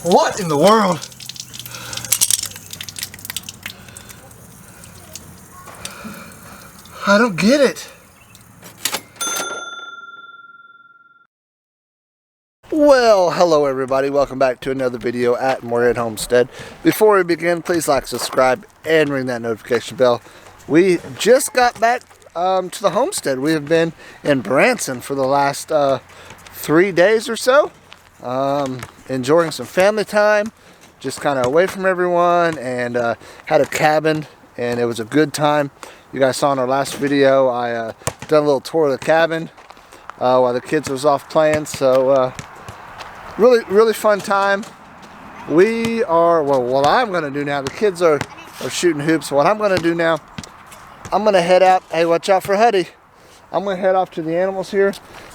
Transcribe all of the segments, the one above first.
What in the world? I don't get it. Well, hello everybody. Welcome back to another video at Morehead Homestead. Before we begin, please like, subscribe, and ring that notification bell. We just got back to the homestead. We have been in Branson for the last 3 days or so. Enjoying some family time, just kind of away from everyone, and had a cabin, and it was a good time. You guys saw in our last video, I done a little tour of the cabin while the kids was off playing, so really fun time. We are, well, what I'm going to do now, the kids are shooting hoops. What I'm going to do now, I'm going to head out. Hey, watch out for Huddy. I'm going to head off to the animals here,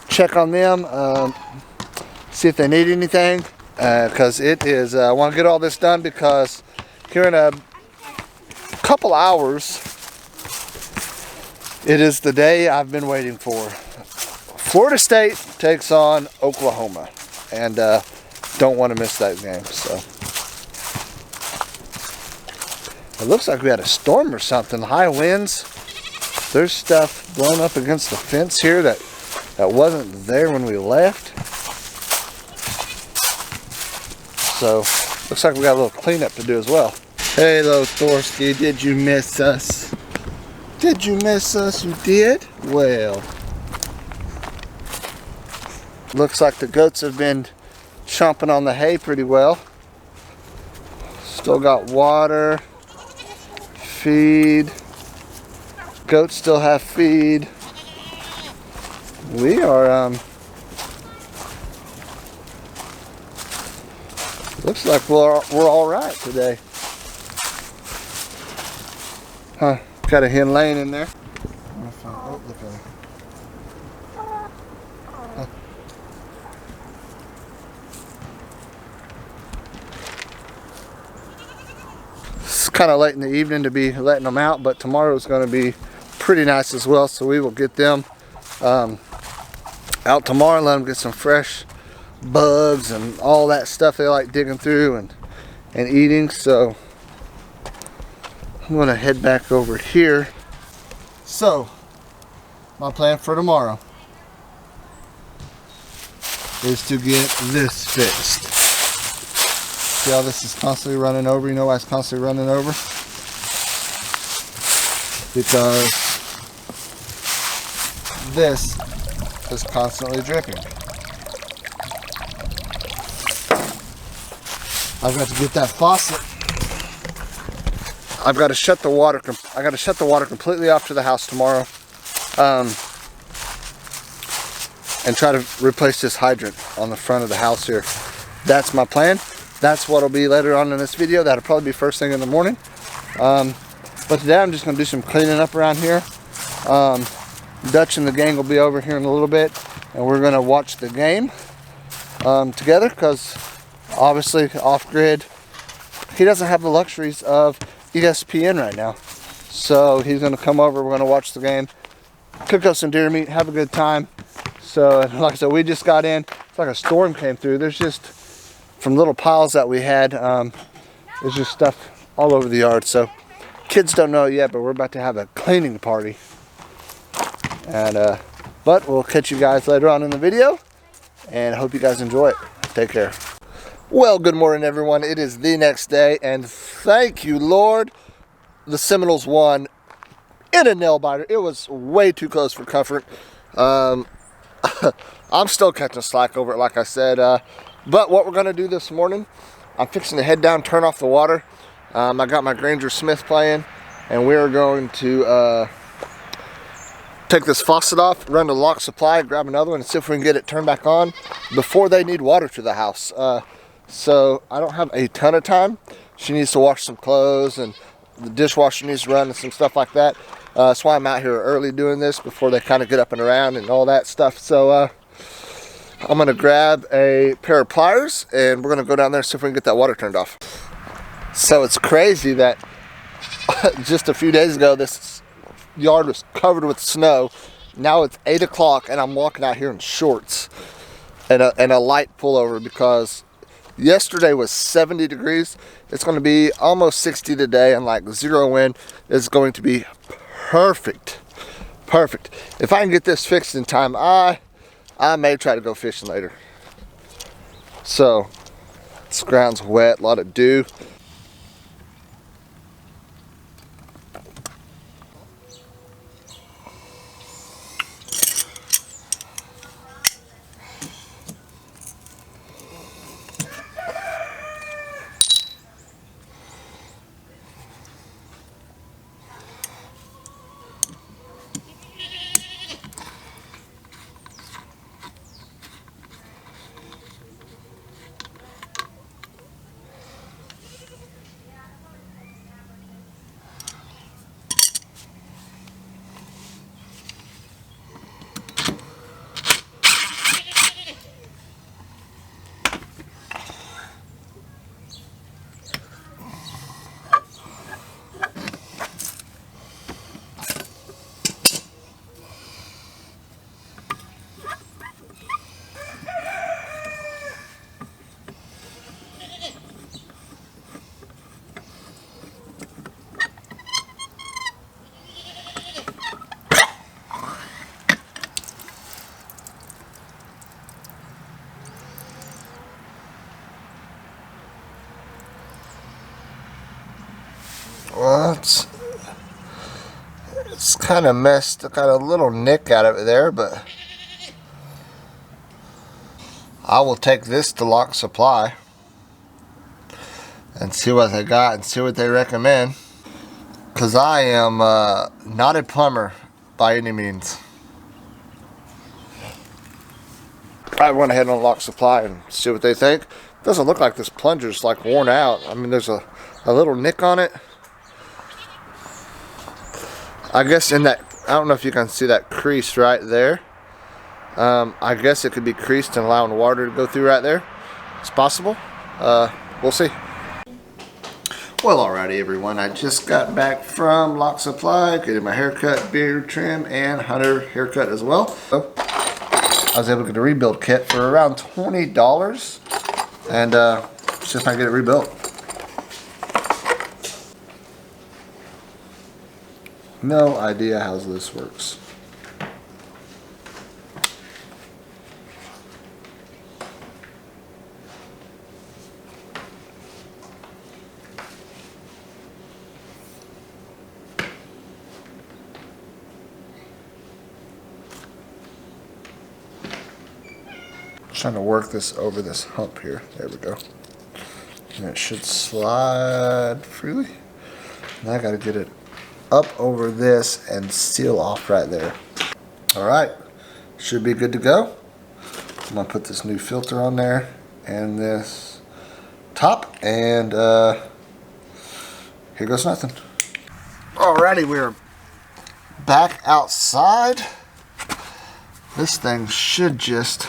check on them, see if they need anything, because it is, I want to get all this done because here in a couple hours, it is the day I've been waiting for. Florida State takes on Oklahoma, and don't want to miss that game. So it looks like we had a storm or something, high winds. There's stuff blown up against the fence here that wasn't there when we left. So looks like we got a little cleanup to do as well. Hey, little Thorsky, did you miss us? Did you miss us? You did? Well, looks like the goats have been chomping on the hay pretty well. Still got water, feed. Goats still have feed. We are, looks like we're all right today. Huh, got a hen laying in there. Oh, look at her. Huh. It's kind of late in the evening to be letting them out, but tomorrow is going to be pretty nice as well, so we will get them out tomorrow and let them get some fresh bugs and all that stuff they like digging through and eating. So I'm going to head back over here. So my plan for tomorrow is to get this fixed. See how this is constantly running over? You know why it's constantly running over? Because this is constantly dripping. I've got to get that faucet. I've got to shut the water. I got to shut the water completely off to the house tomorrow, and try to replace this hydrant on the front of the house here. That's my plan. That's what'll be later on in this video. That'll probably be first thing in the morning. But today I'm just going to do some cleaning up around here. Dutch and the gang will be over here in a little bit, and we're going to watch the game together, because obviously off-grid, he doesn't have the luxuries of ESPN right now. So he's going to come over, we're going to watch the game, cook up some deer meat, have a good time. So like I said, we just got in. It's like a storm came through. There's just, from little piles that we had, there's just stuff all over the yard. So kids don't know it yet, but we're about to have a cleaning party. And but we'll catch you guys later on in the video, and I hope you guys enjoy it. Take care. Well, good morning everyone. It is the next day, and thank you Lord, the Seminoles won in a nail biter. It was way too close for comfort. I'm still catching slack over it, like I said, but what we're going to do this morning, I'm fixing to head down, turn off the water. I got my Granger Smith playing, and we're going to take this faucet off, run to Lock Supply, grab another one, and see if we can get it turned back on before they need water to the house. So I don't have a ton of time. She needs to wash some clothes, and the dishwasher needs to run, and some stuff like that. That's why I'm out here early doing this before they kind of get up and around and all that stuff. So I'm going to grab a pair of pliers, and we're going to go down there and see if we can get that water turned off. So it's crazy that just a few days ago this yard was covered with snow. Now it's 8 o'clock and I'm walking out here in shorts and a light pullover because Yesterday was 70 degrees. It's going to be almost 60 today and like 0 wind. It's going to be perfect. Perfect. If I can get this fixed in time, I may try to go fishing later. So, this ground's wet, a lot of dew. Well, it's kind of messed, got a little nick out of it there, but I will take this to Lock Supply and see what they got and see what they recommend. Because I am not a plumber by any means. I went ahead and Lock Supply and see what they think. Doesn't look like this plunger's like worn out. I mean, there's a little nick on it. I guess in that, I don't know if you can see that crease right there. I guess it could be creased and allowing water to go through right there. It's possible. We'll see. Well, alrighty everyone, I just got back from Lock Supply, getting my haircut, beard trim, and hunter haircut as well. So, I was able to get a rebuild kit for around $20, and see if I can get it rebuilt. No idea how this works. Trying to work this over this hump here. There we go. And it should slide freely. Now I gotta get it up over this and seal off right there. Alright, should be good to go. I'm gonna put this new filter on there and this top, and here goes nothing. Alrighty, we're back outside. This thing should just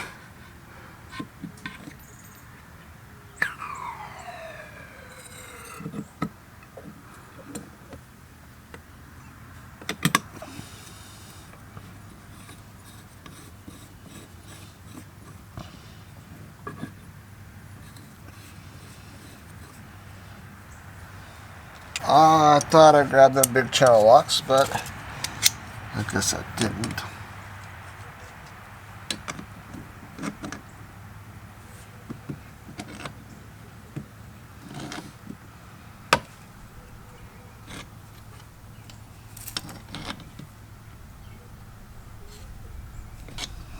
I thought I grabbed them big channel locks, but I guess I didn't.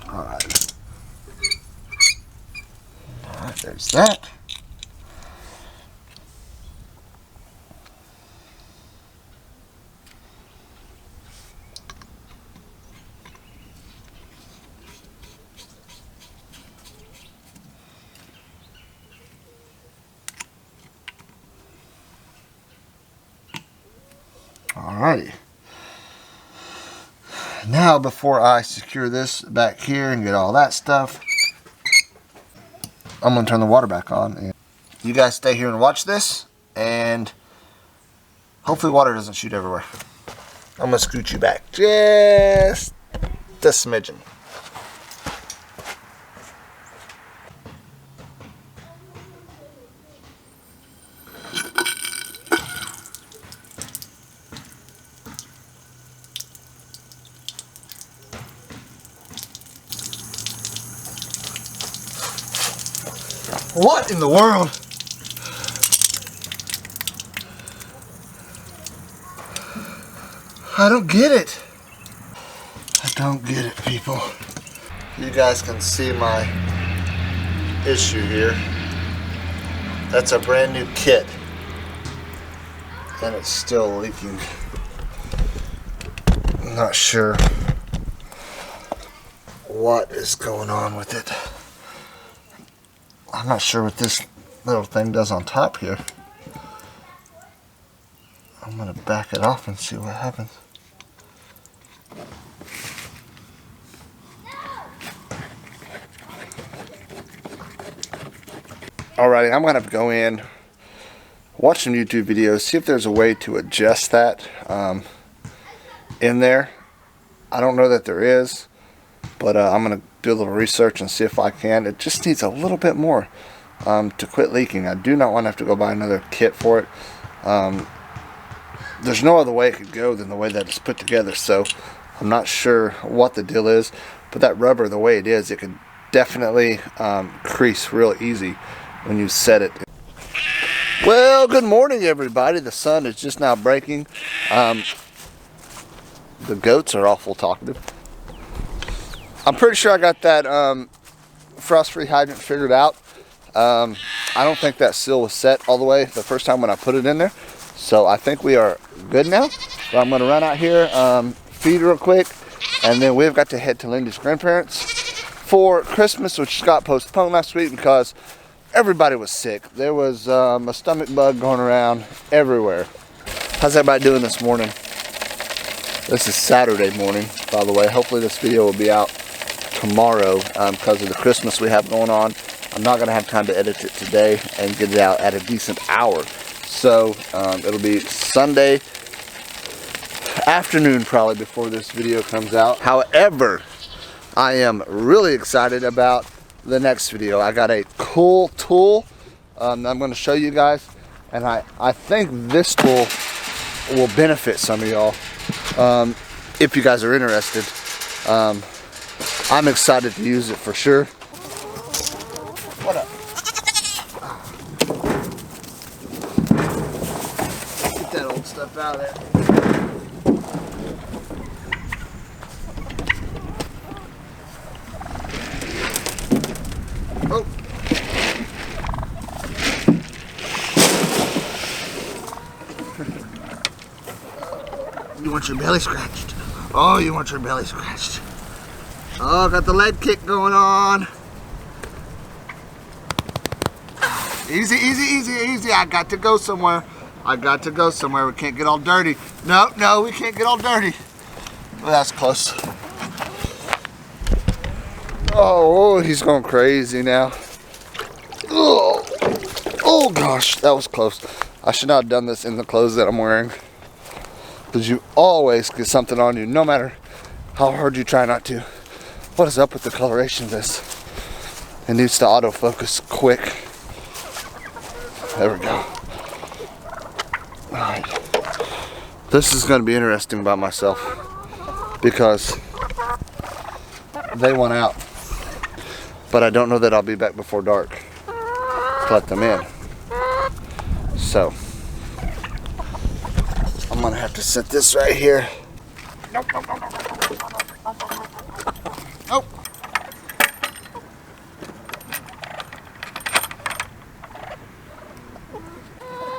Alright. Alright, there's that. Alrighty. Now, before I secure this back here and get all that stuff, I'm going to turn the water back on. And you guys stay here and watch this, and hopefully water doesn't shoot everywhere. I'm going to scoot you back just a smidgen. What in the world? I don't get it. I don't get it, people. You guys can see my issue here. That's a brand new kit. And it's still leaking. I'm not sure what is going on with it. I'm not sure what this little thing does on top here. I'm gonna back it off and see what happens. Alrighty, I'm gonna go in, watch some YouTube videos, see if there's a way to adjust that in there. I don't know that there is, but I'm gonna do a little research and see if I can. It just needs a little bit more to quit leaking. I do not want to have to go buy another kit for it. There's no other way it could go than the way that it's put together, so I'm not sure what the deal is, but that rubber, the way it is, it could definitely crease real easy when you set it. Well, good morning, everybody. The sun is just now breaking. The goats are awful talkative. I'm pretty sure I got that frost-free hydrant figured out. I don't think that seal was set all the way the first time when I put it in there. So I think we are good now. So I'm going to run out here, feed real quick, and then we've got to head to Lindy's grandparents for Christmas, which got postponed last week because everybody was sick. There was a stomach bug going around everywhere. How's everybody doing this morning? This is Saturday morning, by the way. Hopefully this video will be out tomorrow because of the Christmas we have going on. I'm not going to have time to edit it today and get it out at a decent hour. So it'll be Sunday afternoon probably before this video comes out. However, I am really excited about the next video. I got a cool tool I'm going to show you guys, and I think this tool will benefit some of y'all if you guys are interested. I'm excited to use it for sure. What up? Get that old stuff out of there. Oh. You want your belly scratched? Oh, you want your belly scratched. Oh, got the leg kick going on. Easy, easy, easy, easy. I got to go somewhere. I got to go somewhere. We can't get all dirty. No, no, we can't get all dirty. Well, that's close. Oh, he's going crazy now. Oh, oh gosh, that was close. I should not have done this in the clothes that I'm wearing. Because you always get something on you, no matter how hard you try not to. What is up with the coloration of this? It needs to autofocus quick. There we go. Alright. This is going to be interesting by myself because they want out. But I don't know that I'll be back before dark to let them in. So I'm going to have to set this right here. Nope, nope, nope, nope. Nope.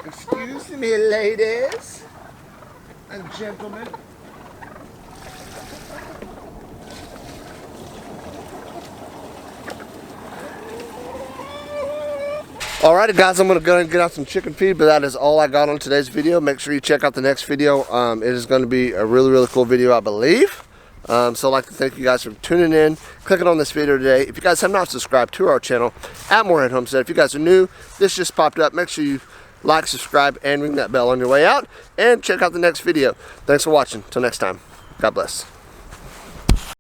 Excuse me, ladies and gentlemen. Alrighty guys, I'm going to go and get out some chicken feed, but that is all I got on today's video. Make sure you check out the next video. It is going to be a really, really cool video, I believe. So I'd like to thank you guys for tuning in, clicking on this video today. If you guys have not subscribed to our channel at Morehead Homestead, if you guys are new, this just popped up. Make sure you like, subscribe, and ring that bell on your way out. And check out the next video. Thanks for watching. Till next time. God bless.